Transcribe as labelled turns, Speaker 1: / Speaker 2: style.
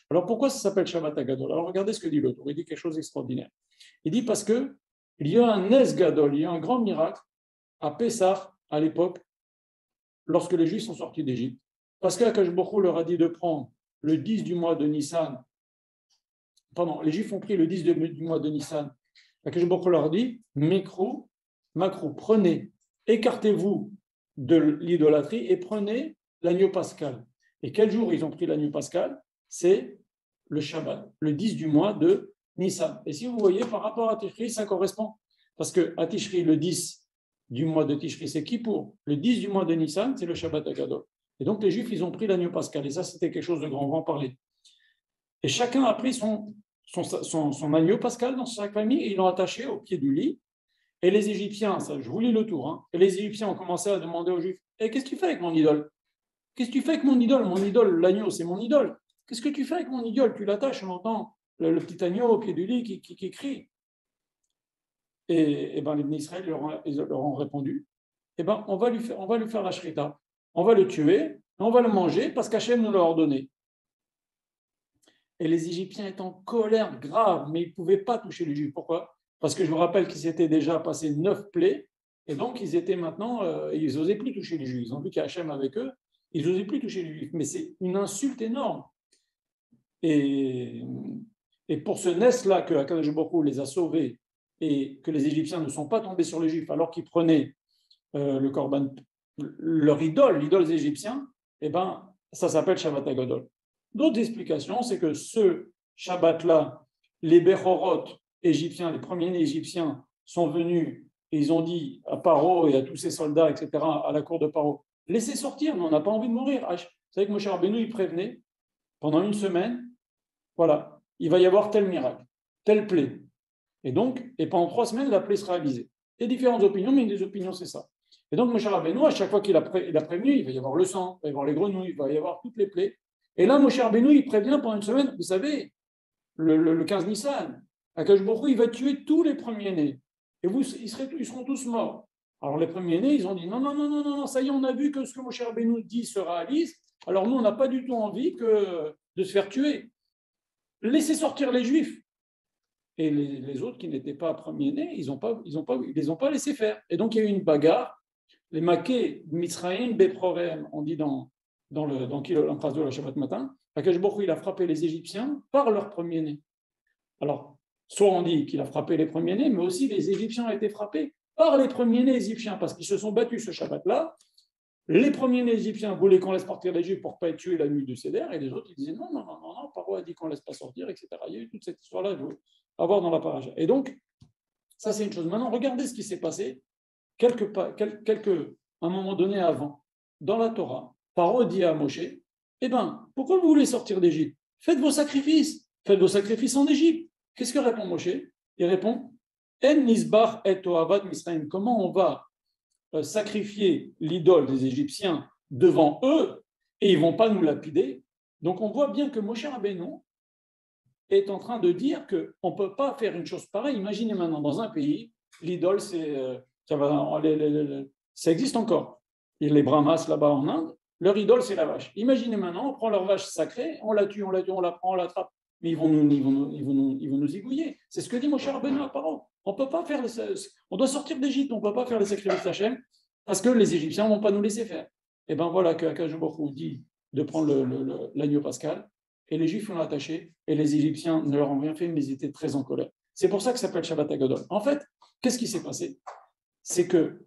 Speaker 1: Alors pourquoi ça s'appelle Shabbat Gadol? Alors regardez ce que dit l'auteur, il dit quelque chose d'extraordinaire. Il dit parce que il y a un Nes Gadol, il y a un grand miracle à Pessah à l'époque, lorsque les Juifs sont sortis d'Égypte. Parce qu'Akash Baruch Hu leur a dit de prendre le 10 du mois de Nissan. Pardon, les Juifs ont pris le 10 du mois de Nissan. Akash Baruch Hu leur a dit Makrou, prenez, écartez-vous de l'idolâtrie et prenez l'agneau pascal. Et quel jour ils ont pris l'agneau pascal? C'est le Shabbat, le 10 du mois de Nissan. Et si vous voyez, par rapport à Tishri, ça correspond. Parce qu'à Tishri, le 10 du mois de Tishri, c'est Kippour. Le 10 du mois de Nissan, c'est le Shabbat Agadol. Et donc, les Juifs, ils ont pris l'agneau pascal. Et ça, c'était quelque chose de grand, on va en parler. Et chacun a pris son agneau pascal dans sa famille et ils l'ont attaché au pied du lit. Et les Égyptiens, ça, je vous lis le tour, hein, et les Égyptiens ont commencé à demander aux Juifs, qu'est-ce que tu fais avec mon idole? Qu'est-ce que tu fais avec mon idole? Mon idole, l'agneau, c'est mon idole. Qu'est-ce que tu fais avec mon idole? Tu l'attaches, on entend le petit agneau au pied du lit qui crie. Et ben, les Bnei Israël leur ont répondu, on va lui faire la shrita. On va le tuer, on va le manger parce qu'Hachem nous l'a ordonné. Et les Égyptiens étaient en colère grave, mais ils ne pouvaient pas toucher les Juifs. Pourquoi? Parce que je vous rappelle qu'ils s'étaient déjà passé 9 plaies, et donc ils étaient maintenant, ils n'osaient plus toucher les Juifs. Ils ont vu qu'Hachem avec eux, ils n'osaient plus toucher les Juifs. Mais c'est une insulte énorme. Et pour ce Nes-là que Akadosh Baruch Hu les a sauvés et que les Égyptiens ne sont pas tombés sur les Juifs alors qu'ils prenaient le korban, leur idole, l'idole des Égyptiens, ça s'appelle Shabbat Agadol. D'autres explications, c'est que ce Shabbat-là, les Bechorot égyptiens, les premiers-nés égyptiens sont venus et ils ont dit à Paro et à tous ses soldats, etc., à la cour de Paro, laissez sortir, nous on n'a pas envie de mourir. Vous savez que Moshe Rabbeinu, il prévenait, pendant une semaine, voilà, il va y avoir tel miracle, telle plaie. Et pendant 3 semaines, la plaie sera avisée. Il y a différentes opinions, mais une des opinions, c'est ça. Et donc, Moshe Rabbeinu, à chaque fois qu'il a prévenu, il va y avoir le sang, il va y avoir les grenouilles, il va y avoir toutes les plaies. Et là, Moshe Rabbeinu, il prévient pendant une semaine, vous savez, le 15 Nissan, Akash Baruch Hu, il va tuer tous les premiers-nés. Et ils seront tous morts. Alors, les premiers-nés, ils ont dit, non, ça y est, on a vu que ce que Moshe Rabbeinu dit se réalise. Alors, nous, on n'a pas du tout envie de se faire tuer. Laissez sortir les Juifs. Et les autres qui n'étaient pas premiers-nés, ils les ont pas laissé faire. Et donc, il y a eu une bagarre. Les Maquets, Mitzraïm, Beprorem, on dit dans l'emphase de la Shabbat matin, Akash Baruch Hu, il a frappé les Égyptiens par leurs premiers-nés. Alors, soit on dit qu'il a frappé les premiers-nés, mais aussi les Égyptiens ont été frappés par les premiers-nés égyptiens, parce qu'ils se sont battus ce Shabbat-là. Les premiers-nés égyptiens voulaient qu'on laisse partir les Juifs pour ne pas être tués la nuit du Seder, et les autres, ils disaient non, Paro a dit qu'on ne laisse pas sortir, etc. Il y a eu toute cette histoire-là à voir dans la paracha. Et donc, ça, c'est une chose. Maintenant, regardez ce qui s'est passé un moment donné avant, dans la Torah. Paro dit à Moshe, pourquoi vous voulez sortir d'Égypte? Faites vos sacrifices en Égypte. Qu'est-ce que répond Moshe? Il répond, En nisbach et toavat Misraïm. Comment on va sacrifier l'idole des Égyptiens devant eux et ils ne vont pas nous lapider? Donc on voit bien que Moshe Rabbeinu est en train de dire qu'on ne peut pas faire une chose pareille. Imaginez maintenant, dans un pays, l'idole, ça existe encore. Et les Brahmas, là-bas en Inde, leur idole, c'est la vache. Imaginez maintenant, on prend leur vache sacrée, on la tue, on la prend, on l'attrape, mais ils vont nous zigouiller. C'est ce que dit Moshe Rabbeinu à Paro. On doit sortir d'Égypte, on ne peut pas faire les sacrifices Hachem parce que les Égyptiens ne vont pas nous laisser faire. Et bien voilà que Akash Baruch Hu dit de prendre l'agneau pascal, et les Juifs l'ont attaché, et les Égyptiens ne leur ont rien fait, mais ils étaient très en colère. C'est pour ça que ça s'appelle Shabbat Agadol. En fait, qu'est-ce qui s'est passé? C'est que